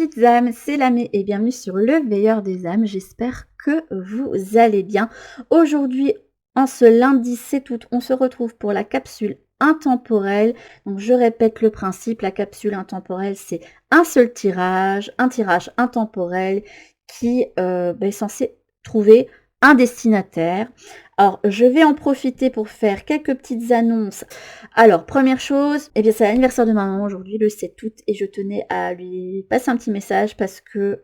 petites âmes, c'est Lamé et bienvenue sur le meilleur des âmes. J'espère que vous allez bien. Aujourd'hui, en ce lundi 7 août, on se retrouve pour la capsule intemporelle. Donc je répète le principe, la capsule intemporelle, c'est un seul tirage, un tirage intemporel qui est censé trouver un destinataire. Alors, je vais en profiter pour faire quelques petites annonces. Alors, première chose, eh bien, c'est l'anniversaire de maman aujourd'hui, le 7 août, et je tenais à lui passer un petit message parce que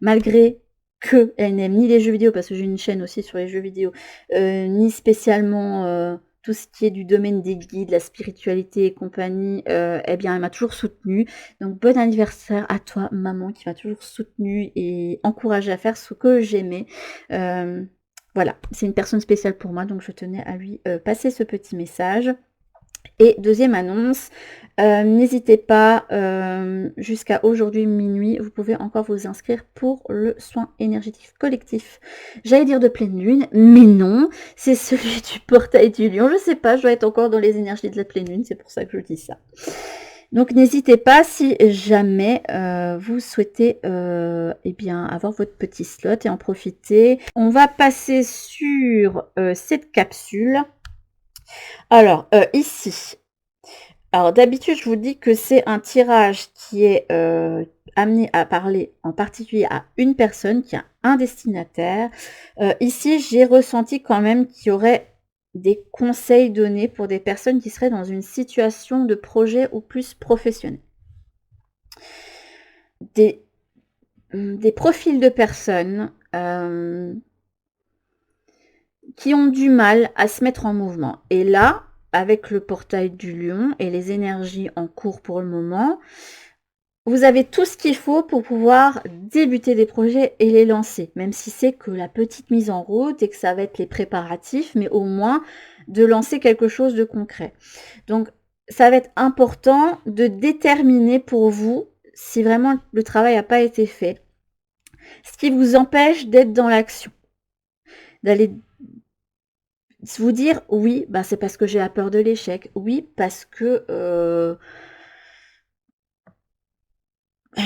malgré qu'elle n'aime ni les jeux vidéo, parce que j'ai une chaîne aussi sur les jeux vidéo, ni spécialement tout ce qui est du domaine des guides, la spiritualité et compagnie, eh bien, elle m'a toujours soutenue. Donc, bon anniversaire à toi, maman, qui m'a toujours soutenue et encouragée à faire ce que j'aimais. Voilà, c'est une personne spéciale pour moi, donc je tenais à lui passer ce petit message. Et deuxième annonce, n'hésitez pas, jusqu'à aujourd'hui minuit, vous pouvez encore vous inscrire pour le soin énergétique collectif. J'allais dire de pleine lune, mais non, c'est celui du portail du lion. Je sais pas, je dois être encore dans les énergies de la pleine lune, c'est pour ça que je dis ça. Donc n'hésitez pas si jamais vous souhaitez avoir votre petit slot et en profiter. On va passer sur cette capsule. Alors ici, alors d'habitude je vous dis que c'est un tirage qui est amené à parler en particulier à une personne qui a un destinataire. Ici j'ai ressenti quand même qu'il y aurait des conseils donnés pour des personnes qui seraient dans une situation de projet ou plus professionnel. Des profils de personnes qui ont du mal à se mettre en mouvement. Et là, avec le portail du lion et les énergies en cours pour le moment, vous avez tout ce qu'il faut pour pouvoir débuter des projets et les lancer, même si c'est que la petite mise en route et que ça va être les préparatifs, mais au moins de lancer quelque chose de concret. Donc, ça va être important de déterminer pour vous, si vraiment le travail n'a pas été fait, ce qui vous empêche d'être dans l'action, d'aller vous dire oui, bah c'est parce que j'ai la peur de l'échec, oui parce que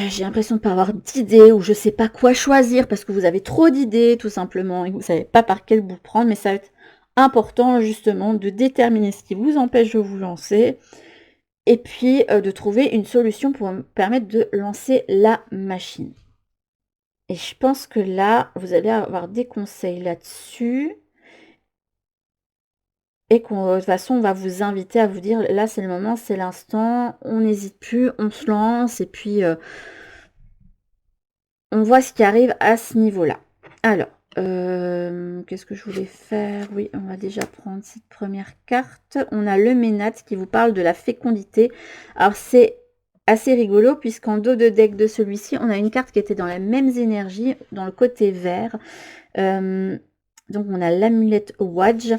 j'ai l'impression de pas avoir d'idées ou je sais pas quoi choisir parce que vous avez trop d'idées tout simplement et vous savez pas par quel bout prendre, mais ça va être important justement de déterminer ce qui vous empêche de vous lancer et puis de trouver une solution pour me permettre de lancer la machine. Et je pense que là, vous allez avoir des conseils là-dessus. Et qu'on de toute façon, on va vous inviter à vous dire, là, c'est le moment, c'est l'instant, on n'hésite plus, on se lance, et puis on voit ce qui arrive à ce niveau-là. Alors, qu'est-ce que je voulais faire? Oui, on va déjà prendre cette première carte. On a le Ménate qui vous parle de la fécondité. Alors, c'est assez rigolo, puisqu'en dos de deck de celui-ci, on a une carte qui était dans les mêmes énergies, dans le côté vert. Donc, on a l'amulette Wadj.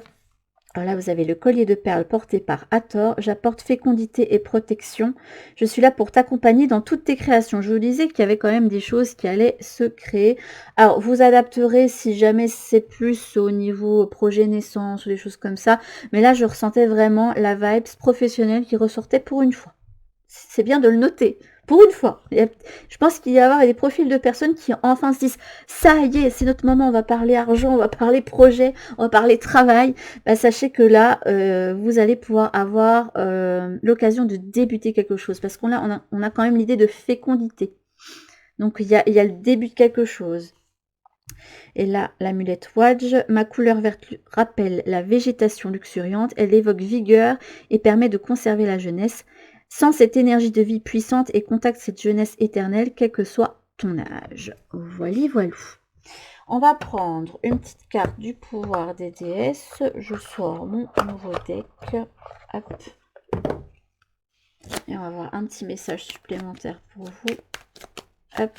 Alors là, vous avez le collier de perles porté par Hathor. J'apporte fécondité et protection. Je suis là pour t'accompagner dans toutes tes créations. Je vous disais qu'il y avait quand même des choses qui allaient se créer. Alors, vous adapterez si jamais c'est plus au niveau projet naissance ou des choses comme ça. Mais là, je ressentais vraiment la vibe professionnelle qui ressortait pour une fois. C'est bien de le noter. Pour une fois. Je pense qu'il y a des profils de personnes qui enfin se disent ça y est, c'est notre moment, on va parler argent, on va parler projet, on va parler travail. Bah, sachez que là, vous allez pouvoir avoir l'occasion de débuter quelque chose. Parce qu'on a quand même l'idée de fécondité. Donc il y a le début de quelque chose. Et là, l'amulette Wadj, ma couleur verte rappelle la végétation luxuriante. Elle évoque vigueur et permet de conserver la jeunesse. Sans cette énergie de vie puissante et contacte cette jeunesse éternelle, quel que soit ton âge. Voilà, voilà. On va prendre une petite carte du pouvoir des déesses. Je sors mon nouveau deck. Hop. Et on va avoir un petit message supplémentaire pour vous. Hop.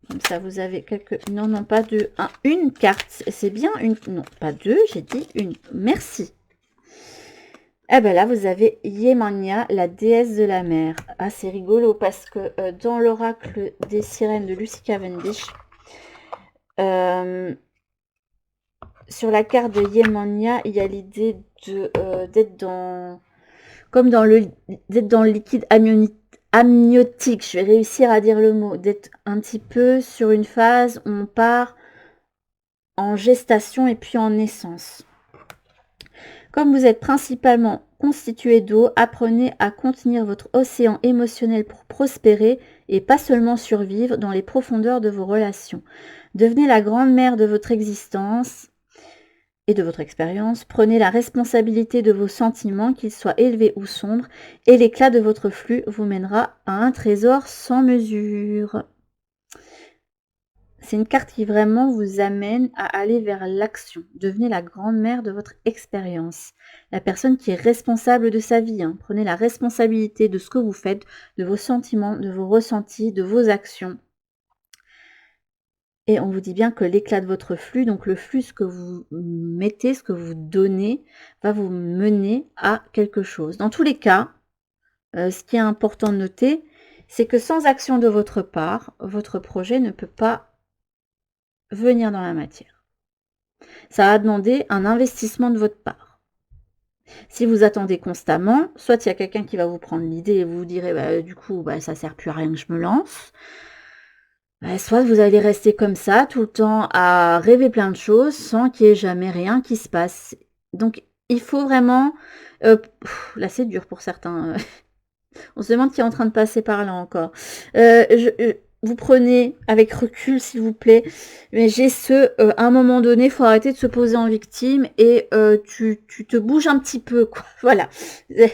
Comme ça, vous avez quelques... Non, non, pas deux. Une carte. C'est bien une... Non, pas deux, j'ai dit une. Merci. Eh ben là, vous avez Yemania, la déesse de la mer. Ah, c'est rigolo parce que dans l'oracle des sirènes de Lucy Cavendish, sur la carte de Yemania, il y a l'idée d'être dans... Comme d'être dans le liquide amniotique, je vais réussir à dire le mot, d'être un petit peu sur une phase où on part en gestation et puis en naissance. Comme vous êtes principalement constitué d'eau, apprenez à contenir votre océan émotionnel pour prospérer et pas seulement survivre dans les profondeurs de vos relations. Devenez la grande mère de votre existence et de votre expérience. Prenez la responsabilité de vos sentiments, qu'ils soient élevés ou sombres, et l'éclat de votre flux vous mènera à un trésor sans mesure. C'est une carte qui vraiment vous amène à aller vers l'action. Devenez la grande mère de votre expérience. La personne qui est responsable de sa vie. Prenez la responsabilité de ce que vous faites, de vos sentiments, de vos ressentis, de vos actions. Et on vous dit bien que l'éclat de votre flux, donc le flux, ce que vous mettez, ce que vous donnez, va vous mener à quelque chose. Dans tous les cas, ce qui est important de noter, c'est que sans action de votre part, votre projet ne peut pas venir dans la matière. Ça va demander un investissement de votre part. Si vous attendez constamment, soit il y a quelqu'un qui va vous prendre l'idée et vous direz du coup ça sert plus à rien que je me lance. Soit vous allez rester comme ça tout le temps à rêver plein de choses sans qu'il n'y ait jamais rien qui se passe. Donc il faut vraiment... là c'est dur pour certains. On se demande qui est en train de passer par là encore. Vous prenez avec recul s'il vous plaît. Mais j'ai à un moment donné, il faut arrêter de se poser en victime et tu te bouges un petit peu, quoi. Voilà. Tu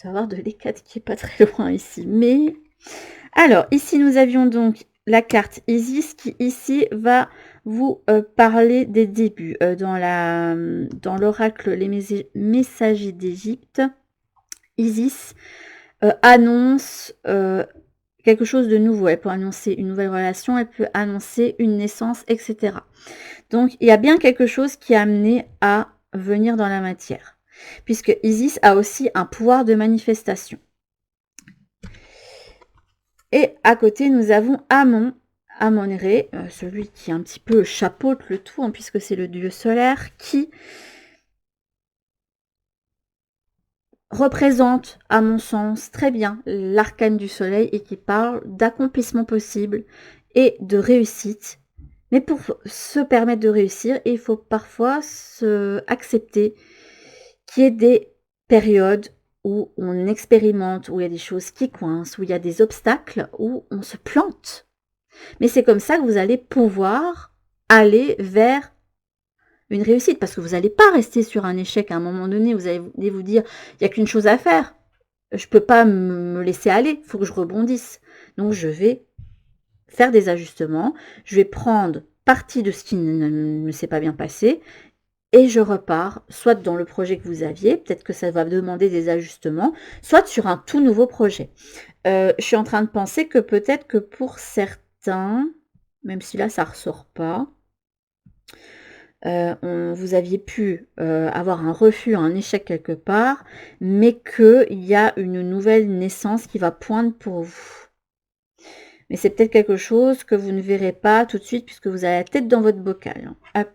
vas avoir de l'hécate qui est pas très loin ici. Mais alors, ici, nous avions donc la carte Isis qui, ici, va vous parler des débuts. Dans l'oracle Les Messagers d'Égypte, Isis annonce quelque chose de nouveau. Elle peut annoncer une nouvelle relation, elle peut annoncer une naissance, etc. Donc, il y a bien quelque chose qui est amené à venir dans la matière. Puisque Isis a aussi un pouvoir de manifestation. Et à côté, nous avons Amon-Ré, celui qui un petit peu chapeaute le tout, puisque c'est le dieu solaire, qui représente, à mon sens, très bien l'arcane du soleil et qui parle d'accomplissement possible et de réussite. Mais pour se permettre de réussir, il faut parfois accepter qu'il y ait des périodes où on expérimente, où il y a des choses qui coincent, où il y a des obstacles, où on se plante. Mais c'est comme ça que vous allez pouvoir aller vers une réussite, parce que vous n'allez pas rester sur un échec à un moment donné, vous allez vous dire, il n'y a qu'une chose à faire, je ne peux pas me laisser aller, il faut que je rebondisse. Donc je vais faire des ajustements, je vais prendre parti de ce qui ne s'est pas bien passé, et je repars, soit dans le projet que vous aviez, peut-être que ça va demander des ajustements, soit sur un tout nouveau projet. Je suis en train de penser que peut-être que pour certains, même si là ça ne ressort pas, vous aviez pu avoir un refus, un échec quelque part, mais qu'il y a une nouvelle naissance qui va poindre pour vous. Mais c'est peut-être quelque chose que vous ne verrez pas tout de suite puisque vous avez la tête dans votre bocal. Hop.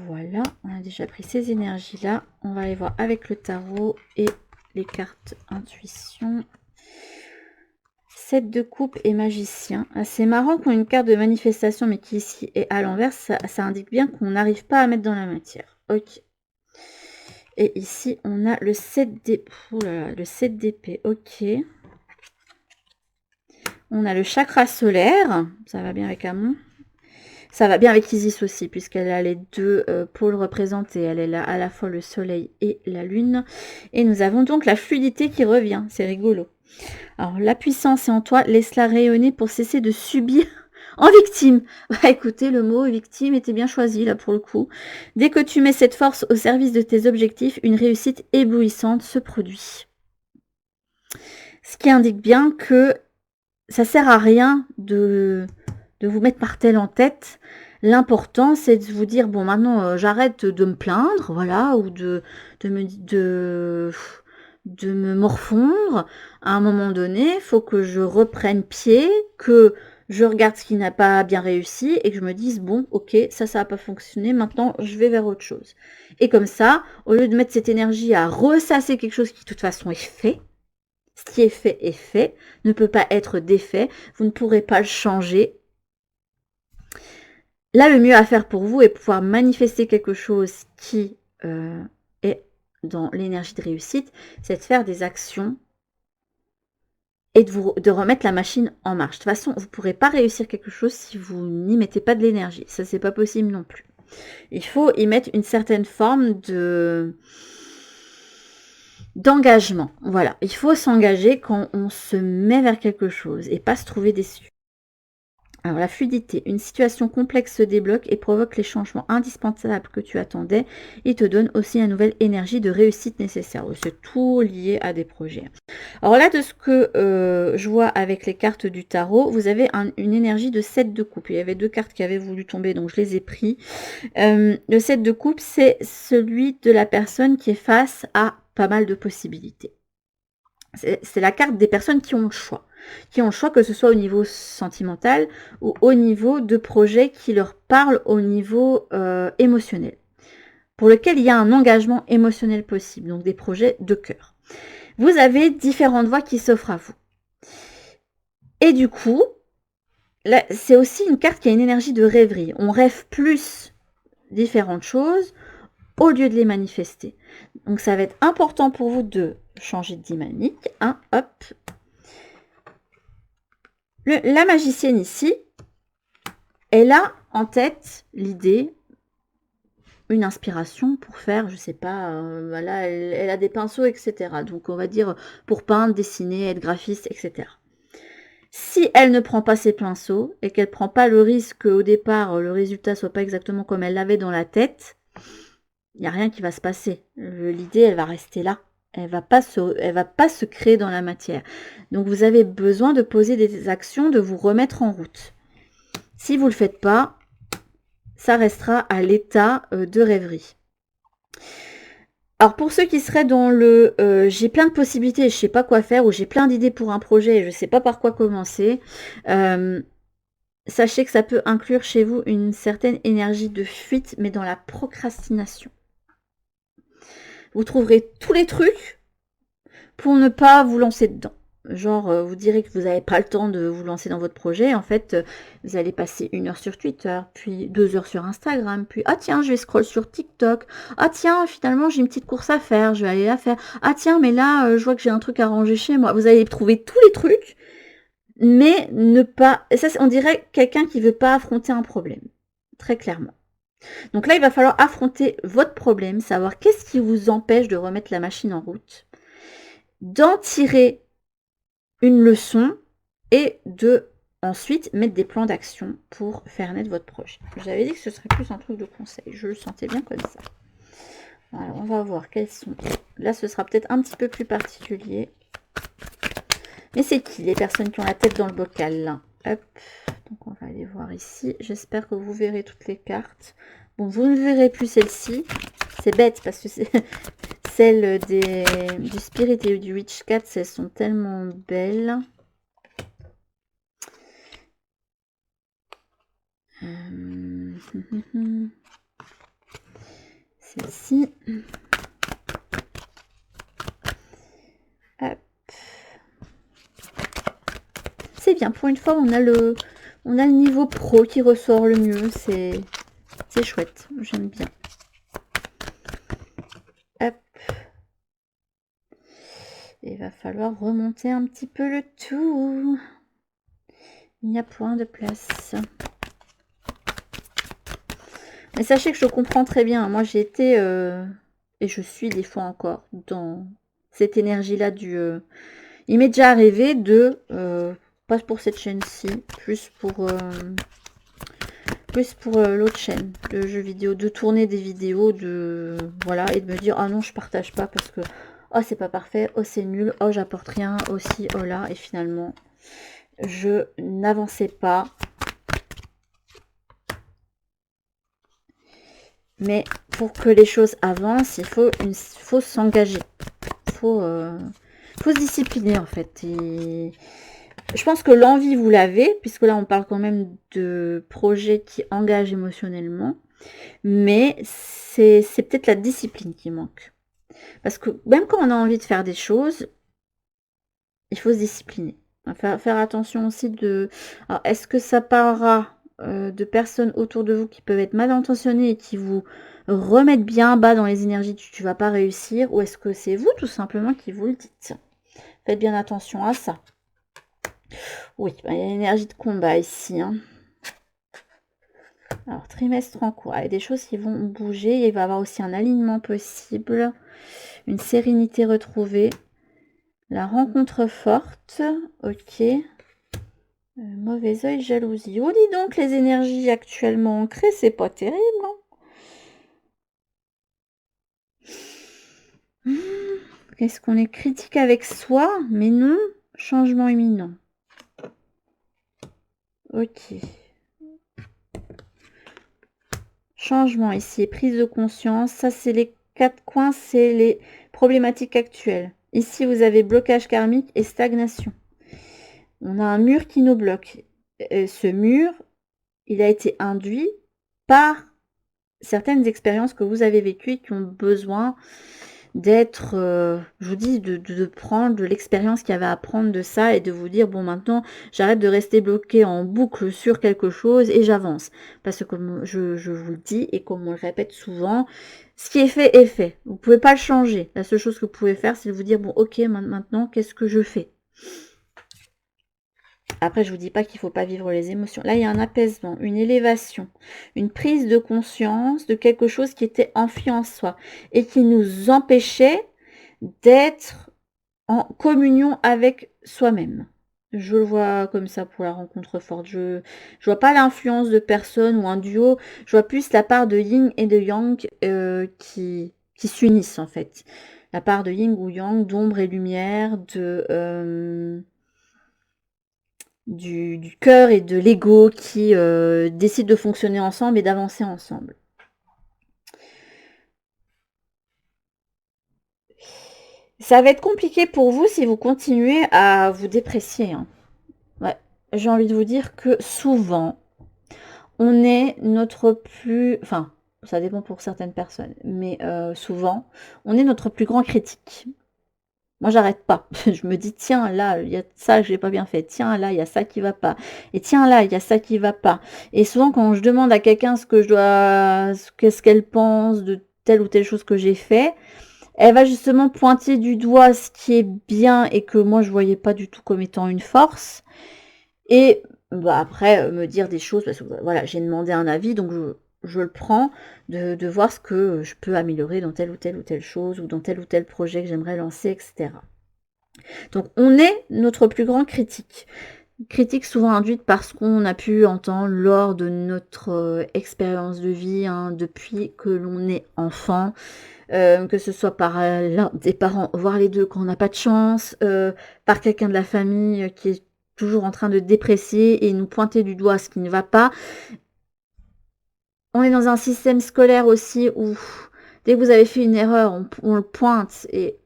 Voilà, on a déjà pris ces énergies-là. On va aller voir avec le tarot et les cartes intuition. 7 de coupe et magicien. C'est marrant qu'on ait une carte de manifestation mais qui ici est à l'envers. Ça indique bien qu'on n'arrive pas à mettre dans la matière. Ok. Et ici, on a le 7 d'épée. Oh là là, le 7 d'épée. Ok. On a le chakra solaire. Ça va bien avec Amon. Ça va bien avec Isis aussi, puisqu'elle a les deux pôles représentés. Elle est là à la fois le soleil et la lune. Et nous avons donc la fluidité qui revient. C'est rigolo. Alors, la puissance est en toi. Laisse-la rayonner pour cesser de subir en victime. Bah, écoutez, le mot victime était bien choisi, là, pour le coup. Dès que tu mets cette force au service de tes objectifs, une réussite éblouissante se produit. Ce qui indique bien que ça sert à rien de vous mettre Martel en tête. L'important, c'est de vous dire, bon, maintenant, j'arrête de me plaindre, voilà, ou de me morfondre. À un moment donné, il faut que je reprenne pied, que je regarde ce qui n'a pas bien réussi et que je me dise, bon, ok, ça n'a pas fonctionné, maintenant, je vais vers autre chose. Et comme ça, au lieu de mettre cette énergie à ressasser quelque chose qui, de toute façon, est fait, Ce qui est fait, ne peut pas être défait, vous ne pourrez pas le changer. Là, le mieux à faire pour vous est pouvoir manifester quelque chose qui est dans l'énergie de réussite, c'est de faire des actions et de remettre la machine en marche. De toute façon, vous ne pourrez pas réussir quelque chose si vous n'y mettez pas de l'énergie. Ça, c'est pas possible non plus. Il faut y mettre une certaine forme d'engagement. Voilà, il faut s'engager quand on se met vers quelque chose et pas se trouver déçu. Alors la fluidité, une situation complexe se débloque et provoque les changements indispensables que tu attendais et te donne aussi la nouvelle énergie de réussite nécessaire. C'est tout lié à des projets. Alors là, de ce que je vois avec les cartes du tarot, vous avez une énergie de 7 de coupe. Il y avait 2 cartes qui avaient voulu tomber, donc je les ai pris. Le 7 de coupe, c'est celui de la personne qui est face à pas mal de possibilités. C'est la carte des personnes qui ont le choix. Qui ont le choix, que ce soit au niveau sentimental ou au niveau de projets qui leur parlent au niveau émotionnel. Pour lequel il y a un engagement émotionnel possible. Donc des projets de cœur. Vous avez différentes voies qui s'offrent à vous. Et du coup, c'est aussi une carte qui a une énergie de rêverie. On rêve plus différentes choses au lieu de les manifester. Donc ça va être important pour vous de changer de dynamique. Hein, hop. La magicienne ici, elle a en tête l'idée, une inspiration pour faire, je sais pas, voilà, elle a des pinceaux, etc. Donc on va dire pour peindre, dessiner, être graphiste, etc. Si elle ne prend pas ses pinceaux et qu'elle ne prend pas le risque qu'au départ, le résultat soit pas exactement comme elle l'avait dans la tête, il n'y a rien qui va se passer. L'idée, elle va rester là. Elle va pas se créer dans la matière. Donc vous avez besoin de poser des actions, de vous remettre en route. Si vous ne le faites pas, ça restera à l'état de rêverie. Alors pour ceux qui seraient dans le j'ai plein de possibilités et je sais pas quoi faire, ou j'ai plein d'idées pour un projet et je sais pas par quoi commencer, sachez que ça peut inclure chez vous une certaine énergie de fuite, mais dans la procrastination. Vous trouverez tous les trucs pour ne pas vous lancer dedans. Genre, vous direz que vous n'avez pas le temps de vous lancer dans votre projet. En fait, vous allez passer 1 heure sur Twitter, puis 2 heures sur Instagram, puis ah tiens, je vais scroll sur TikTok. Ah tiens, finalement, j'ai une petite course à faire, je vais aller la faire. Ah tiens, mais là, je vois que j'ai un truc à ranger chez moi. Vous allez trouver tous les trucs, mais ne pas... Ça, on dirait quelqu'un qui veut pas affronter un problème, très clairement. Donc là, il va falloir affronter votre problème, savoir qu'est-ce qui vous empêche de remettre la machine en route, d'en tirer une leçon et de ensuite mettre des plans d'action pour faire naître votre projet. J'avais dit que ce serait plus un truc de conseil, je le sentais bien comme ça. Alors on va voir quels sont... Là ce sera peut-être un petit peu plus particulier. Mais c'est qui les personnes qui ont la tête dans le bocal là? Hop, donc on va aller voir ici. J'espère que vous verrez toutes les cartes. Bon, vous ne verrez plus celle-ci. C'est bête parce que c'est... Celles du Spirit et du Witch Cat, elles sont tellement belles. Celle-ci. C'est bien, pour une fois, on a le niveau pro qui ressort le mieux. C'est chouette, j'aime bien. Hop. Il va falloir remonter un petit peu le tout. Il n'y a point de place. Mais sachez que je comprends très bien. Moi, j'ai été, et je suis des fois encore, dans cette énergie-là du... Il m'est déjà arrivé de, pas pour cette chaîne-ci, plus pour l'autre chaîne de jeux vidéo, de tourner des vidéos, de voilà, et de me dire, ah non, je partage pas parce que, oh, c'est pas parfait, oh, c'est nul, oh, j'apporte rien, aussi, oh là, et finalement, je n'avançais pas. Mais pour que les choses avancent, il faut s'engager. Il faut se discipliner en fait. Et je pense que l'envie, vous l'avez, puisque là, on parle quand même de projets qui engagent émotionnellement. Mais c'est peut-être la discipline qui manque. Parce que même quand on a envie de faire des choses, il faut se discipliner. Faire attention aussi de... Alors, est-ce que ça parlera de personnes autour de vous qui peuvent être mal intentionnées et qui vous remettent bien bas dans les énergies tu vas pas réussir, ou est-ce que c'est vous tout simplement qui vous le dites? Faites bien attention à ça. Oui, il y a l'énergie de combat ici. Hein. Alors, trimestre en cours. Il y a des choses qui vont bouger. Il va y avoir aussi un alignement possible. Une sérénité retrouvée. La rencontre forte. Ok. Mauvais œil, jalousie. Oh, dis donc, les énergies actuellement ancrées, c'est pas terrible. Hein. Qu'est-ce qu'on est critique avec soi? Mais non. Changement imminent. Ok. Changement ici, prise de conscience. Ça, c'est les 4 coins, c'est les problématiques actuelles. Ici, vous avez blocage karmique et stagnation. On a un mur qui nous bloque. Ce mur, il a été induit par certaines expériences que vous avez vécues et qui ont besoin d'être, je vous dis, de prendre de l'expérience qu'il y avait à prendre de ça et de vous dire, bon, maintenant, j'arrête de rester bloqué en boucle sur quelque chose et j'avance. Parce que comme je vous le dis et comme on le répète souvent, ce qui est fait est fait. Vous ne pouvez pas le changer. La seule chose que vous pouvez faire, c'est de vous dire, bon, ok, maintenant, qu'est-ce que je fais? Après, je vous dis pas qu'il faut pas vivre les émotions. Là, il y a un apaisement, une élévation, une prise de conscience de quelque chose qui était enfui en soi et qui nous empêchait d'être en communion avec soi-même. Je le vois comme ça pour la rencontre forte. Je vois pas l'influence de personne ou un duo. Je vois plus la part de yin et de yang qui s'unissent en fait. La part de yin ou yang, d'ombre et lumière, du cœur et de l'ego qui décident de fonctionner ensemble et d'avancer ensemble. Ça va être compliqué pour vous si vous continuez à vous déprécier. Hein. Ouais. J'ai envie de vous dire que souvent, on est notre plus... Enfin, ça dépend pour certaines personnes, mais souvent, on est notre plus grand critique. Moi, j'arrête pas. Je me dis, tiens, là, il y a ça que j'ai pas bien fait. Tiens, là, il y a ça qui va pas. Et tiens, là, il y a ça qui va pas. Et souvent, quand je demande à quelqu'un qu'est-ce qu'elle pense de telle ou telle chose que j'ai fait, elle va justement pointer du doigt ce qui est bien et que moi, je voyais pas du tout comme étant une force. Et bah, après, me dire des choses, parce que voilà, j'ai demandé un avis, donc je le prends, de voir ce que je peux améliorer dans telle ou telle chose, ou dans tel ou tel projet que j'aimerais lancer, etc. Donc on est notre plus grand critique. Critique souvent induite par ce qu'on a pu entendre lors de notre expérience de vie, hein, depuis que l'on est enfant, que ce soit par l'un des parents, voire les deux quand on n'a pas de chance, par quelqu'un de la famille qui est toujours en train de déprécier et nous pointer du doigt ce qui ne va pas. On est dans un système scolaire aussi où dès que vous avez fait une erreur, on le pointe et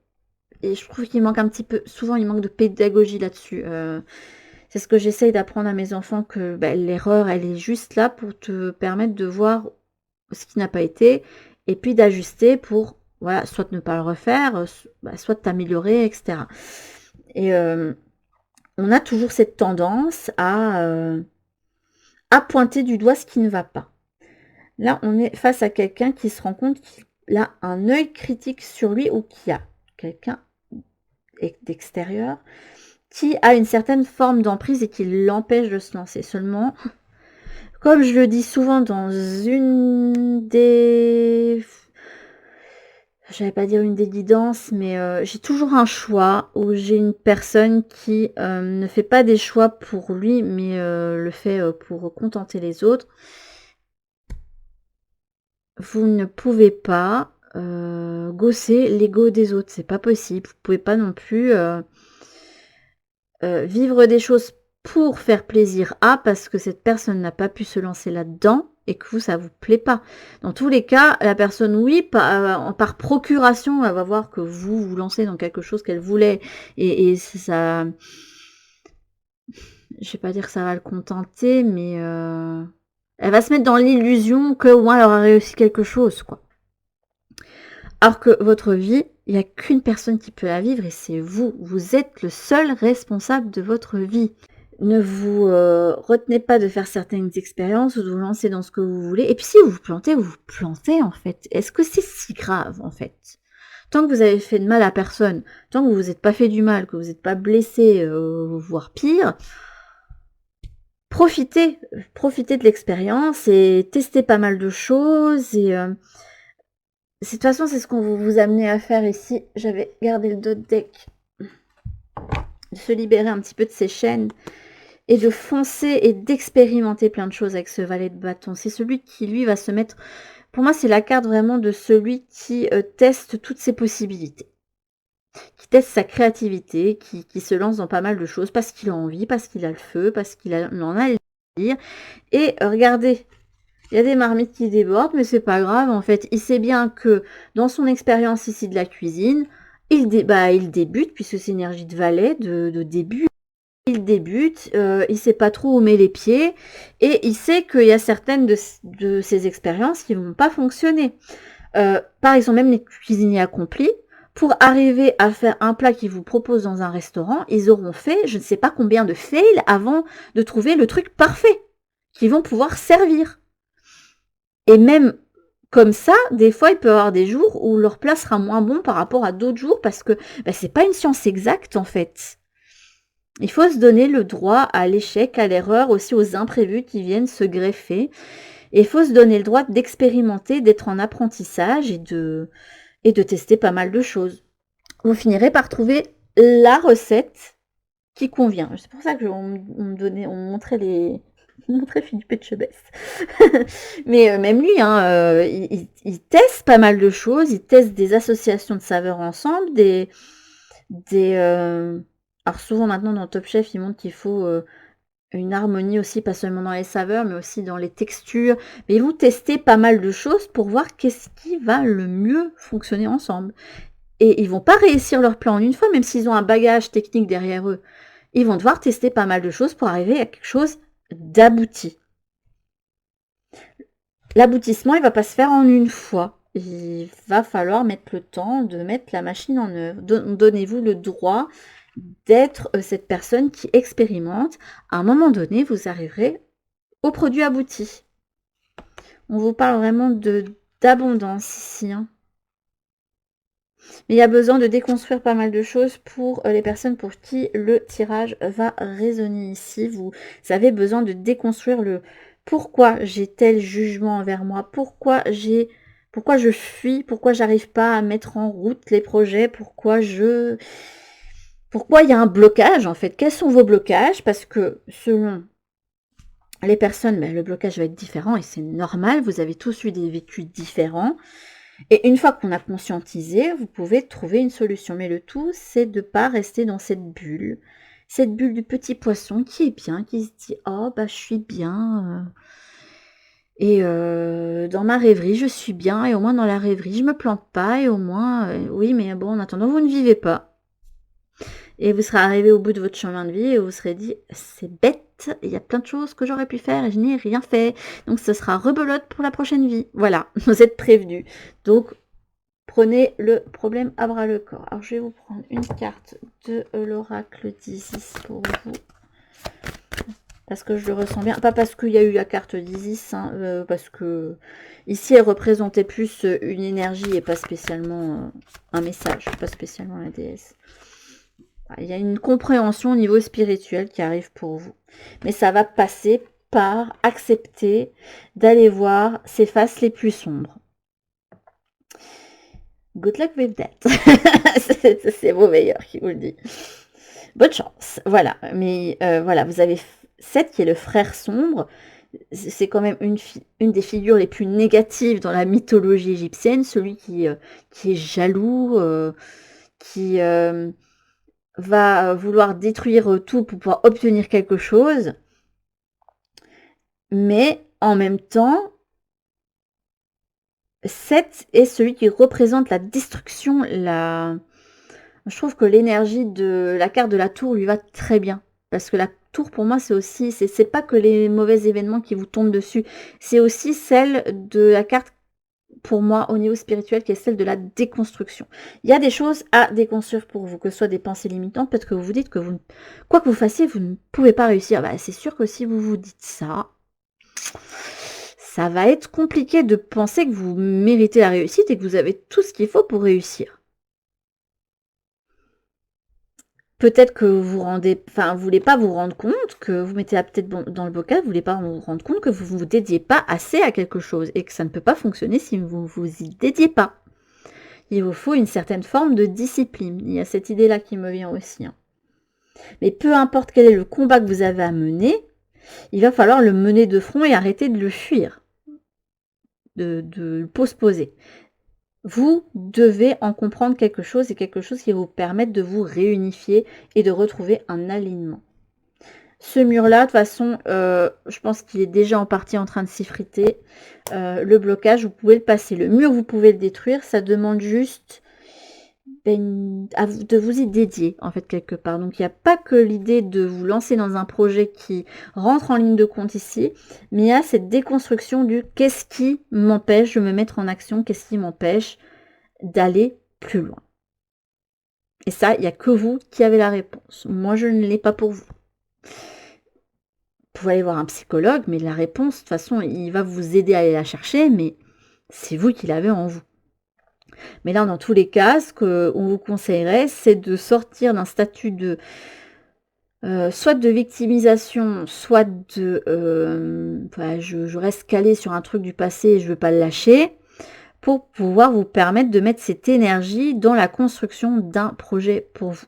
je trouve qu'il manque un petit peu, souvent il manque de pédagogie là-dessus. C'est ce que j'essaye d'apprendre à mes enfants, que l'erreur, elle est juste là pour te permettre de voir ce qui n'a pas été et puis d'ajuster pour, voilà, soit ne pas le refaire, soit t'améliorer, etc. Et on a toujours cette tendance à pointer du doigt ce qui ne va pas. Là, on est face à quelqu'un qui se rend compte qu'il a un œil critique sur lui ou qu'il y a quelqu'un d'extérieur qui a une certaine forme d'emprise et qui l'empêche de se lancer. Seulement, comme je le dis souvent dans une des... J'allais pas dire une des guidances, mais j'ai toujours un choix où j'ai une personne qui ne fait pas des choix pour lui, mais le fait pour contenter les autres. Vous ne pouvez pas gausser l'ego des autres, c'est pas possible. Vous pouvez pas non plus vivre des choses pour faire plaisir à, parce que cette personne n'a pas pu se lancer là-dedans et que vous, ça vous plaît pas. Dans tous les cas, la personne, oui, par procuration, elle va voir que vous vous lancez dans quelque chose qu'elle voulait et ça... Je vais pas dire que ça va le contenter, mais elle va se mettre dans l'illusion que au moins elle aura réussi quelque chose, quoi. Alors que votre vie, il n'y a qu'une personne qui peut la vivre et c'est vous. Vous êtes le seul responsable de votre vie. Ne vous retenez pas de faire certaines expériences ou de vous lancer dans ce que vous voulez. Et puis si vous vous plantez en fait. Est-ce que c'est si grave en fait? Tant que vous avez fait de mal à personne, tant que vous vous êtes pas fait du mal, que vous n'êtes pas blessé, voire pire, profitez de l'expérience et testez pas mal de choses. Et de toute façon, c'est ce qu'on vous amener à faire ici. J'avais gardé le dot deck. De se libérer un petit peu de ces chaînes et de foncer et d'expérimenter plein de choses avec ce valet de bâton. C'est celui qui, lui, va se mettre... Pour moi, c'est la carte vraiment de celui qui teste toutes ses possibilités. Qui teste sa créativité, qui se lance dans pas mal de choses parce qu'il a envie, parce qu'il a le feu, parce qu'il en a le désir. Et regardez, il y a des marmites qui débordent, mais c'est pas grave. En fait, il sait bien que dans son expérience ici de la cuisine, il débute, puisque c'est énergie de valet, de début. Il débute, il sait pas trop où met les pieds, et il sait qu'il y a certaines de ces expériences qui vont pas fonctionner. Par exemple, même les cuisiniers accomplis, pour arriver à faire un plat qu'ils vous proposent dans un restaurant, ils auront fait je ne sais pas combien de fails avant de trouver le truc parfait qu'ils vont pouvoir servir. Et même comme ça, des fois, il peut y avoir des jours où leur plat sera moins bon par rapport à d'autres jours parce que c'est pas une science exacte en fait. Il faut se donner le droit à l'échec, à l'erreur, aussi aux imprévus qui viennent se greffer. Et il faut se donner le droit d'expérimenter, d'être en apprentissage et de tester pas mal de choses. Vous finirez par trouver la recette qui convient. C'est pour ça que on me montrait les... On montrait Philippe Etchebest. Mais même lui, il teste pas mal de choses. Il teste des associations de saveurs ensemble, alors souvent maintenant dans Top Chef, ils montrent qu'il faut une harmonie aussi, pas seulement dans les saveurs, mais aussi dans les textures. Mais ils vont tester pas mal de choses pour voir qu'est-ce qui va le mieux fonctionner ensemble. Et ils vont pas réussir leur plan en une fois, même s'ils ont un bagage technique derrière eux. Ils vont devoir tester pas mal de choses pour arriver à quelque chose d'abouti. L'aboutissement, il va pas se faire en une fois. Il va falloir mettre le temps de mettre la machine en œuvre. Donnez-vous le droit d'être cette personne qui expérimente. À un moment donné, vous arriverez au produit abouti. On vous parle vraiment d'abondance ici. Mais il y a besoin de déconstruire pas mal de choses pour les personnes pour qui le tirage va résonner ici. Vous avez besoin de déconstruire le pourquoi j'ai tel jugement envers moi, pourquoi je fuis, pourquoi j'arrive pas à mettre en route les projets, pourquoi il y a un blocage en fait. Quels sont vos blocages? Parce que selon les personnes, le blocage va être différent et c'est normal. Vous avez tous eu des vécus différents. Et une fois qu'on a conscientisé, vous pouvez trouver une solution. Mais le tout, c'est de ne pas rester dans cette bulle du petit poisson qui est bien, qui se dit « Oh, je suis bien. Et dans ma rêverie, je suis bien. Et au moins, dans la rêverie, je me plante pas. Et au moins, oui, mais bon, en attendant, vous ne vivez pas. » Et vous serez arrivé au bout de votre chemin de vie et vous vous serez dit « C'est bête, il y a plein de choses que j'aurais pu faire et je n'ai rien fait. Donc ce sera rebelote pour la prochaine vie. » Voilà, vous êtes prévenus. Donc, prenez le problème à bras le corps. Alors, je vais vous prendre une carte de l'oracle d'Isis pour vous. Parce que je le ressens bien. Pas parce qu'il y a eu la carte d'Isis, parce que ici, elle représentait plus une énergie et pas spécialement un message, pas spécialement la déesse. Il y a une compréhension au niveau spirituel qui arrive pour vous. Mais ça va passer par accepter d'aller voir ses faces les plus sombres. Good luck with that. C'est vos meilleurs qui vous le dit. Bonne chance. Voilà. Mais voilà, vous avez 7 qui est le frère sombre. C'est quand même une des figures les plus négatives dans la mythologie égyptienne. Celui qui est jaloux, qui va vouloir détruire tout pour pouvoir obtenir quelque chose. Mais en même temps, 7 est celui qui représente la destruction. Je trouve que l'énergie de la carte de la tour lui va très bien. Parce que la tour, pour moi, c'est aussi... C'est pas que les mauvais événements qui vous tombent dessus. C'est aussi celle de la carte pour moi au niveau spirituel qui est celle de la déconstruction. Il y a des choses à déconstruire pour vous, que ce soit des pensées limitantes, peut-être que vous vous dites que vous, quoi que vous fassiez, vous ne pouvez pas réussir. Bah, c'est sûr que si vous vous dites ça, ça va être compliqué de penser que vous méritez la réussite et que vous avez tout ce qu'il faut pour réussir. Peut-être que vous voulez pas vous rendre compte que vous mettez la tête dans le bocal, vous voulez pas vous rendre compte que vous vous dédiez pas assez à quelque chose et que ça ne peut pas fonctionner si vous vous y dédiez pas. Il vous faut une certaine forme de discipline. Il y a cette idée-là qui me vient aussi. Hein. Mais peu importe quel est le combat que vous avez à mener, il va falloir le mener de front et arrêter de le fuir, de le postposer. Vous devez en comprendre quelque chose et quelque chose qui va vous permettre de vous réunifier et de retrouver un alignement. Ce mur-là, de toute façon, je pense qu'il est déjà en partie en train de s'effriter. Le blocage, vous pouvez le passer. Le mur, vous pouvez le détruire. Ça demande juste de vous y dédier, en fait, quelque part. Donc, il n'y a pas que l'idée de vous lancer dans un projet qui rentre en ligne de compte ici, mais il y a cette déconstruction du qu'est-ce qui m'empêche de me mettre en action, qu'est-ce qui m'empêche d'aller plus loin. Et ça, il n'y a que vous qui avez la réponse. Moi, je ne l'ai pas pour vous. Vous pouvez aller voir un psychologue, mais la réponse, de toute façon, il va vous aider à aller la chercher, mais c'est vous qui l'avez en vous. Mais là, dans tous les cas, ce qu'on vous conseillerait, c'est de sortir d'un statut de soit de victimisation, soit de je reste calée sur un truc du passé et je ne veux pas le lâcher, pour pouvoir vous permettre de mettre cette énergie dans la construction d'un projet pour vous.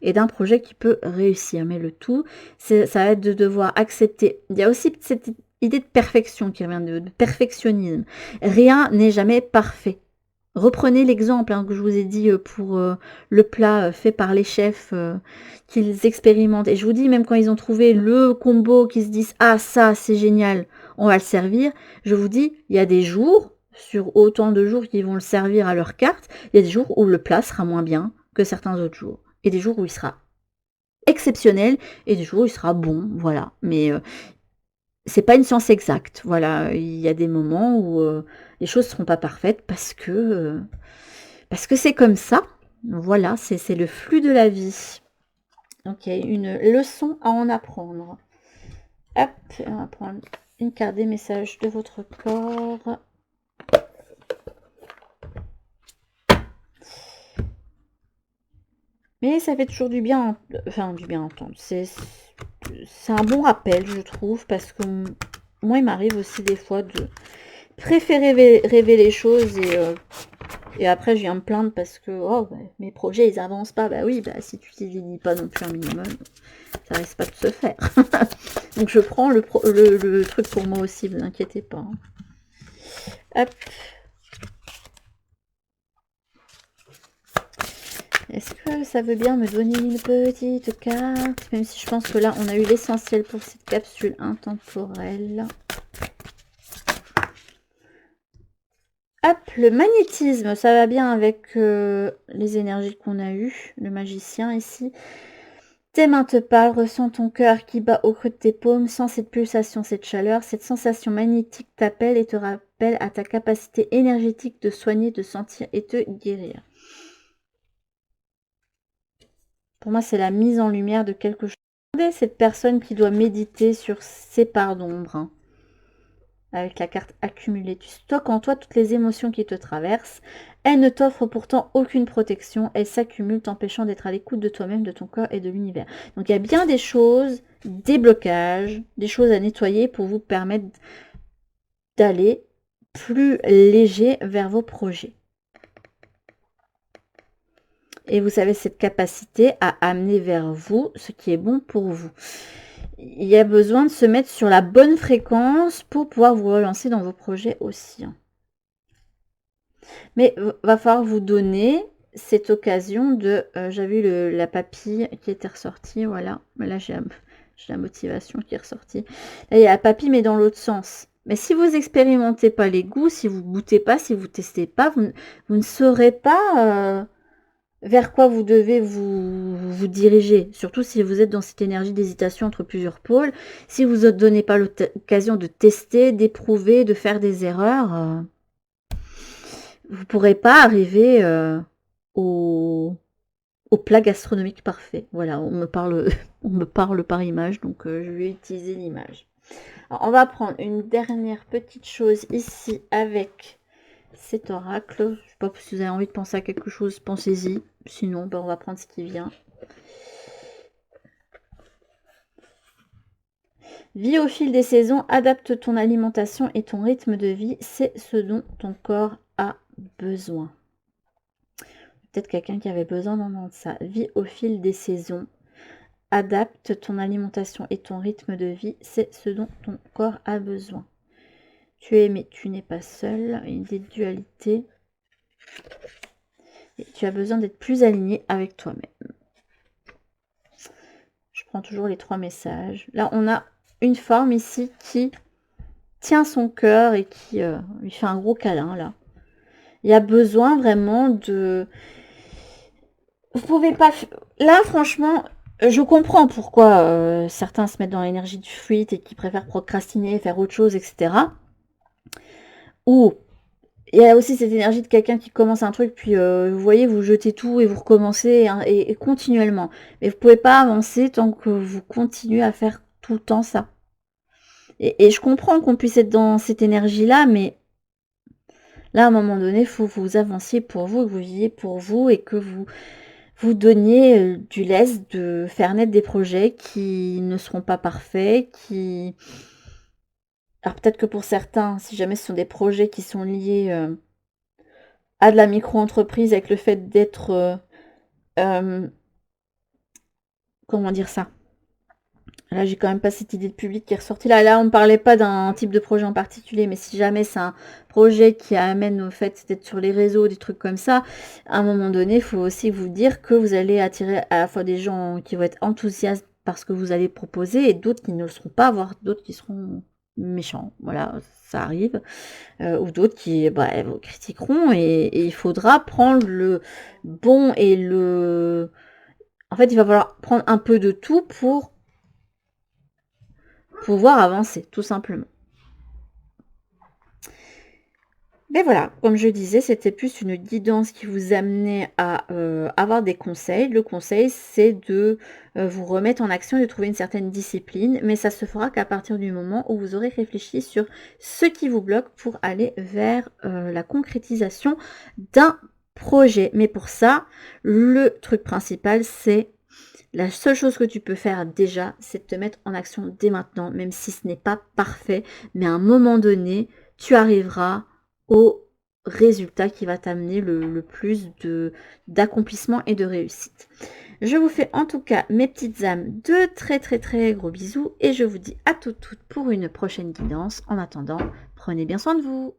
Et d'un projet qui peut réussir. Mais le tout, ça va être de devoir accepter. Il y a aussi cette idée de perfection qui revient, de perfectionnisme. Rien n'est jamais parfait. Reprenez l'exemple que je vous ai dit pour le plat fait par les chefs qu'ils expérimentent. Et je vous dis, même quand ils ont trouvé le combo, qu'ils se disent « Ah, ça, c'est génial, on va le servir », je vous dis, il y a des jours, sur autant de jours qu'ils vont le servir à leur carte, il y a des jours où le plat sera moins bien que certains autres jours. Et des jours où il sera exceptionnel et des jours où il sera bon, voilà. Mais c'est pas une science exacte, voilà. Il y a des moments où les choses ne seront pas parfaites parce que c'est comme ça. Voilà, c'est le flux de la vie. Donc il y a une leçon à en apprendre. Hop, on va prendre une carte des messages de votre corps. Mais ça fait toujours du bien, du bien entendre. C'est un bon rappel, je trouve, parce que moi, il m'arrive aussi des fois de préférer rêver les choses et après, je viens me plaindre parce que mes projets, ils avancent pas. Bah oui, si tu t'y dis pas non plus un minimum, ça risque pas de se faire. Donc, je prends le truc pour moi aussi, vous inquiétez pas. Hein. Hop. Est-ce que ça veut bien me donner une petite carte? Même si je pense que là, on a eu l'essentiel pour cette capsule intemporelle. Hop, le magnétisme, ça va bien avec les énergies qu'on a eues. Le magicien ici. Tes mains te parlent, ressens ton cœur qui bat au creux de tes paumes, sens cette pulsation, cette chaleur. Cette sensation magnétique t'appelle et te rappelle à ta capacité énergétique de soigner, de sentir et te guérir. Pour moi, c'est la mise en lumière de quelque chose. Regardez cette personne qui doit méditer sur ses parts d'ombre. Hein. Avec la carte accumulée, tu stockes en toi toutes les émotions qui te traversent. Elles ne t'offrent pourtant aucune protection. Elles s'accumulent, t'empêchant d'être à l'écoute de toi-même, de ton corps et de l'univers. Donc il y a bien des choses, des blocages, des choses à nettoyer pour vous permettre d'aller plus léger vers vos projets. Et vous avez cette capacité à amener vers vous ce qui est bon pour vous. Il y a besoin de se mettre sur la bonne fréquence pour pouvoir vous relancer dans vos projets aussi. Mais va falloir vous donner cette occasion de... j'ai vu la papille qui était ressortie, voilà. Mais là, j'ai la motivation qui est ressortie. Là, il y a la papille, mais dans l'autre sens. Mais si vous expérimentez pas les goûts, si vous goûtez pas, si vous testez pas, vous ne saurez pas... vers quoi vous devez vous diriger, surtout si vous êtes dans cette énergie d'hésitation entre plusieurs pôles, si vous ne donnez pas l'occasion de tester, d'éprouver, de faire des erreurs, vous pourrez pas arriver au plat gastronomique parfait. Voilà, on me parle, on me parle par image, donc je vais utiliser l'image. On va prendre une dernière petite chose ici avec cet oracle. Je sais pas si vous avez envie de penser à quelque chose, pensez-y. Sinon, ben, on va prendre ce qui vient. Vis au fil des saisons, adapte ton alimentation et ton rythme de vie, c'est ce dont ton corps a besoin. Peut-être quelqu'un qui avait besoin d'entendre ça. Vis au fil des saisons, adapte ton alimentation et ton rythme de vie, c'est ce dont ton corps a besoin. Tu es aimé, tu n'es pas seul, une des dualités. Et tu as besoin d'être plus aligné avec toi-même. Je prends toujours les 3 messages. Là, on a une forme ici qui tient son cœur et qui lui fait un gros câlin, là. Il y a besoin vraiment de... Vous pouvez pas... Là, franchement, je comprends pourquoi certains se mettent dans l'énergie du fuite et qui préfèrent procrastiner, faire autre chose, etc. Ou il y a aussi cette énergie de quelqu'un qui commence un truc, puis vous voyez, vous jetez tout et vous recommencez hein, et continuellement. Mais vous pouvez pas avancer tant que vous continuez à faire tout le temps ça. Et je comprends qu'on puisse être dans cette énergie-là, mais là, à un moment donné, il faut que vous avanciez pour vous, que vous viviez pour vous et que vous donniez du lest de faire naître des projets qui ne seront pas parfaits, qui... Alors peut-être que pour certains, si jamais ce sont des projets qui sont liés à de la micro-entreprise, avec le fait d'être... comment dire ça? Là, j'ai quand même pas cette idée de public qui est ressortie. Là, on ne parlait pas d'un type de projet en particulier, mais si jamais c'est un projet qui amène au fait d'être sur les réseaux, des trucs comme ça, à un moment donné, il faut aussi vous dire que vous allez attirer à la fois des gens qui vont être enthousiastes parce que vous allez proposer et d'autres qui ne le seront pas, voire d'autres qui seront méchants. Voilà, ça arrive. Ou d'autres qui vous critiqueront et il faudra prendre le bon et le... En fait, il va falloir prendre un peu de tout pour pouvoir avancer, tout simplement. Mais voilà, comme je disais, c'était plus une guidance qui vous amenait à avoir des conseils. Le conseil, c'est de vous remettre en action, de trouver une certaine discipline, mais ça se fera qu'à partir du moment où vous aurez réfléchi sur ce qui vous bloque pour aller vers la concrétisation d'un projet. Mais pour ça, le truc principal, c'est la seule chose que tu peux faire déjà, c'est de te mettre en action dès maintenant, même si ce n'est pas parfait, mais à un moment donné, tu arriveras au résultat qui va t'amener le plus d'accomplissement et de réussite. Je vous fais en tout cas, mes petites âmes, de très très très gros bisous et je vous dis à toutes pour une prochaine guidance. En attendant, prenez bien soin de vous.